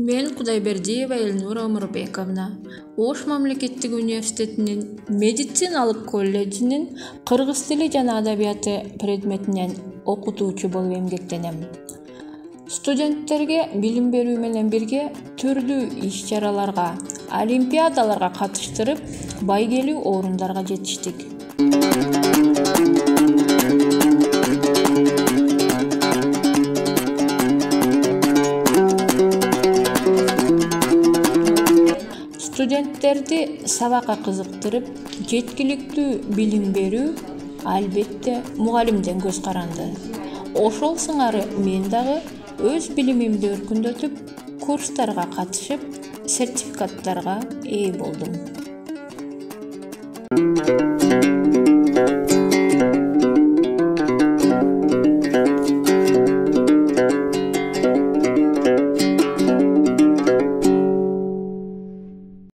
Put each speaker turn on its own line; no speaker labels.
Мен Кудайбердиева Эльнура Омурбековна, Ош мамлекеттик университетинин медициналык колледжинин кыргыз тили жана адабияты предметинен окутуучу болуп эмгектенем. Студенттерге билим берүү менен бирге түрдүү иш-чараларга, олимпиадаларга катыштырып, байгелүү орундарга жетиштик. Студенттерди сабакка кызыктырып, жеткиликтүү билим берүү албетте мугалимден көз каранды. Ошол сыңары мен дагы өз билимимди өркүндөтүп, курстарга катышып, сертификаттарга ээ болдум.